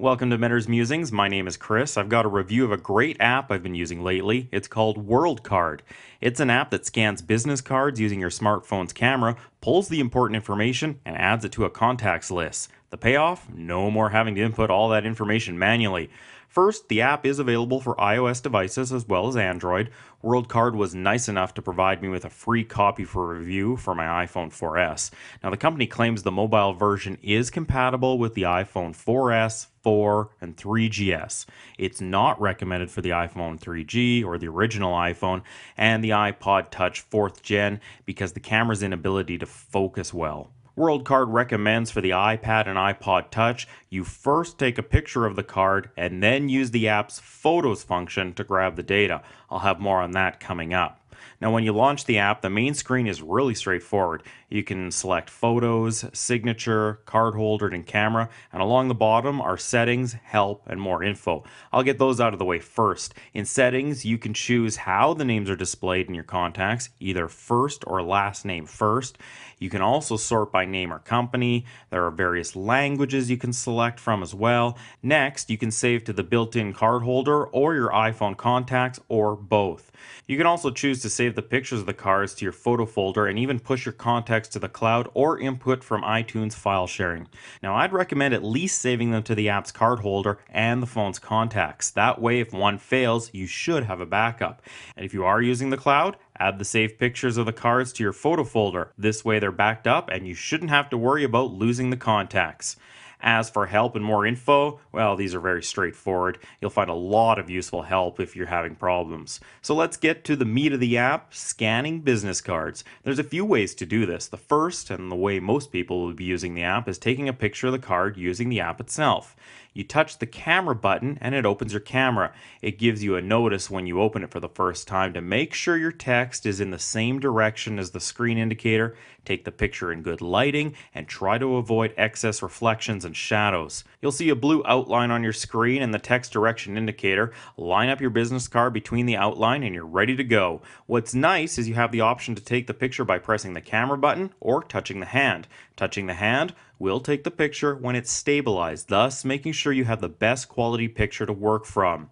Welcome to Mentor's Musings. My name is Chris. I've got a review of a great app I've been using lately. It's called WorldCard. It's an app that scans business cards using your smartphone's camera, pulls the important information, and adds it to a contacts list. The payoff? No more having to input all that information manually. First, the app is available for iOS devices as well as Android. WorldCard was nice enough to provide me with a free copy for review for my iPhone 4S. Now, the company claims the mobile version is compatible with the iPhone 4S, 4, and 3GS. It's not recommended for the iPhone 3G or the original iPhone and the iPod Touch 4th Gen because the camera's inability to focus well. WorldCard recommends for the iPad and iPod Touch, you first take a picture of the card and then use the app's Photos function to grab the data. I'll have more on that coming up. Now, when you launch the app, the main screen is really straightforward. You can select Photos, Signature, Card Holder, and Camera, and along the bottom are Settings, Help, and more info. I'll get those out of the way first. In Settings, you can choose how the names are displayed in your contacts, either first or last name first. You can also sort by name or company. There are various languages you can select from as well. Next, you can save to the built-in card holder or your iPhone contacts or both. You can also choose to save the pictures of the cards to your photo folder and even push your contacts to the cloud or input from iTunes file sharing. Now, I'd recommend at least saving them to the app's card holder and the phone's contacts. That way, if one fails, you should have a backup. And if you are using the cloud, add the saved pictures of the cards to your photo folder. This way they're backed up and you shouldn't have to worry about losing the contacts. As for help and more info, well, these are very straightforward. You'll find a lot of useful help if you're having problems. So let's get to the meat of the app, scanning business cards. There's a few ways to do this. The first, and the way most people will be using the app, is taking a picture of the card using the app itself. You touch the camera button and it opens your camera. It gives you a notice when you open it for the first time to make sure your text is in the same direction as the screen indicator. Take the picture in good lighting and try to avoid excess reflections and shadows. You'll see a blue outline on your screen and the text direction indicator. Line up your business card between the outline and you're ready to go. What's nice is you have the option to take the picture by pressing the camera button or touching the hand. Touching the hand will take the picture when it's stabilized, thus making sure you have the best quality picture to work from.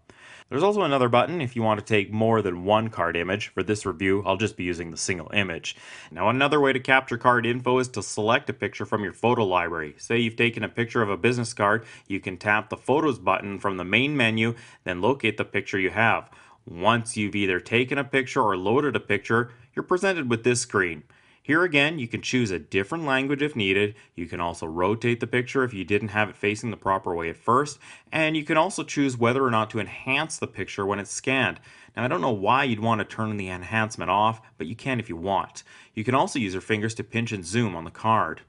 There's also another button if you want to take more than one card image. For this review, I'll just be using the single image. Now, another way to capture card info is to select a picture from your photo library. Say you've taken a picture of a business card, you can tap the Photos button from the main menu, then locate the picture you have. Once you've either taken a picture or loaded a picture, you're presented with this screen. Here again, you can choose a different language if needed. You can also rotate the picture if you didn't have it facing the proper way at first. And you can also choose whether or not to enhance the picture when it's scanned. Now, I don't know why you'd want to turn the enhancement off, but you can if you want. You can also use your fingers to pinch and zoom on the card.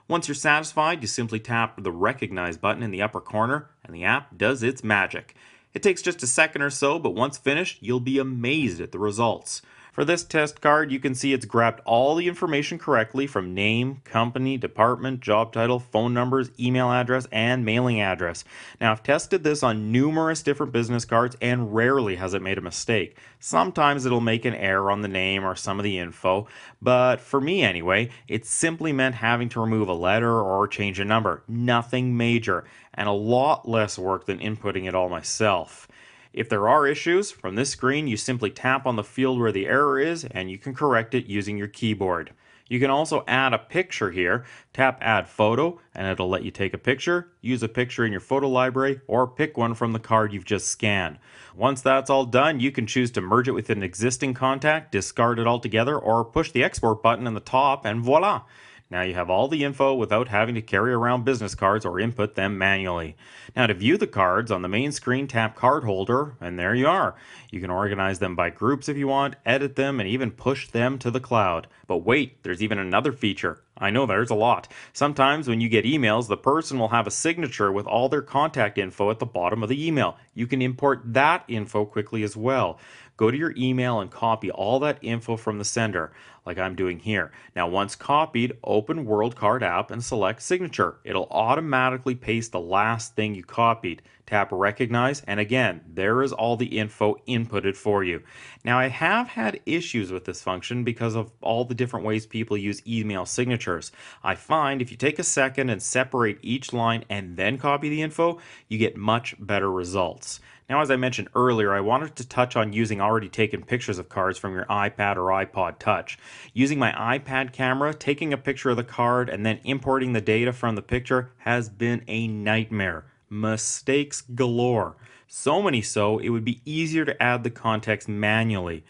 Once you're satisfied, you simply tap the Recognize button in the upper corner, and the app does its magic. It takes just a second or so, but once finished, you'll be amazed at the results. For this test card, you can see it's grabbed all the information correctly from name, company, department, job title, phone numbers, email address, and mailing address. Now, I've tested this on numerous different business cards and rarely has it made a mistake. Sometimes it'll make an error on the name or some of the info, but for me anyway, it simply meant having to remove a letter or change a number. Nothing major, and a lot less work than inputting it all myself. If there are issues, from this screen you simply tap on the field where the error is and you can correct it using your keyboard. You can also add a picture here. Tap Add Photo and it'll let you take a picture, use a picture in your photo library, or pick one from the card you've just scanned. Once that's all done, you can choose to merge it with an existing contact, discard it altogether, or push the export button in the top and voila! Now you have all the info without having to carry around business cards or input them manually. Now to view the cards, on the main screen tap Card Holder, and there you are. You can organize them by groups if you want, edit them, and even push them to the cloud. But wait, there's even another feature. I know there's a lot. Sometimes when you get emails, the person will have a signature with all their contact info at the bottom of the email. You can import that info quickly as well. Go to your email and copy all that info from the sender, like I'm doing here. Now, once copied, open WorldCard app and select Signature. It'll automatically paste the last thing you copied. Tap Recognize, and again, there is all the info inputted for you. Now, I have had issues with this function because of all the different ways people use email signatures. signatures. I find if you take a second and separate each line and then copy the info, you get much better results. Now, as I mentioned earlier, I wanted to touch on using already taken pictures of cards from your iPad or iPod Touch. Using my iPad camera, taking a picture of the card and then importing the data from the picture has been a nightmare. Mistakes galore. So many so, it would be easier to add the context manually.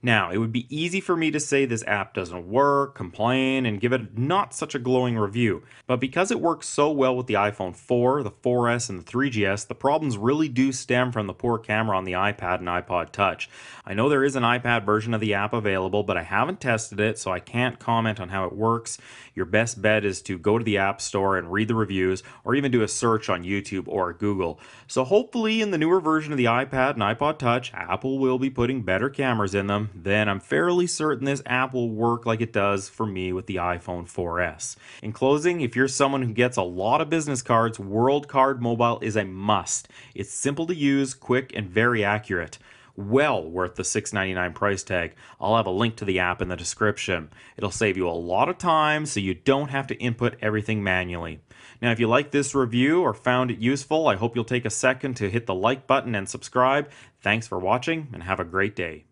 Now, it would be easy for me to say this app doesn't work, complain, and give it not such a glowing review. But because it works so well with the iPhone 4, the 4S, and the 3GS, the problems really do stem from the poor camera on the iPad and iPod Touch. I know there is an iPad version of the app available, but I haven't tested it, so I can't comment on how it works. Your best bet is to go to the App Store and read the reviews, or even do a search on YouTube or Google. So hopefully in the newer version of the iPad and iPod Touch, Apple will be putting better cameras in them. Then I'm fairly certain this app will work like it does for me with the iPhone 4S. In closing, if you're someone who gets a lot of business cards, WorldCard Mobile is a must. It's simple to use, quick, and very accurate. Well worth the $6.99 price tag. I'll have a link to the app in the description. It'll save you a lot of time so you don't have to input everything manually. Now, if you like this review or found it useful, I hope you'll take a second to hit the like button and subscribe. Thanks for watching and have a great day.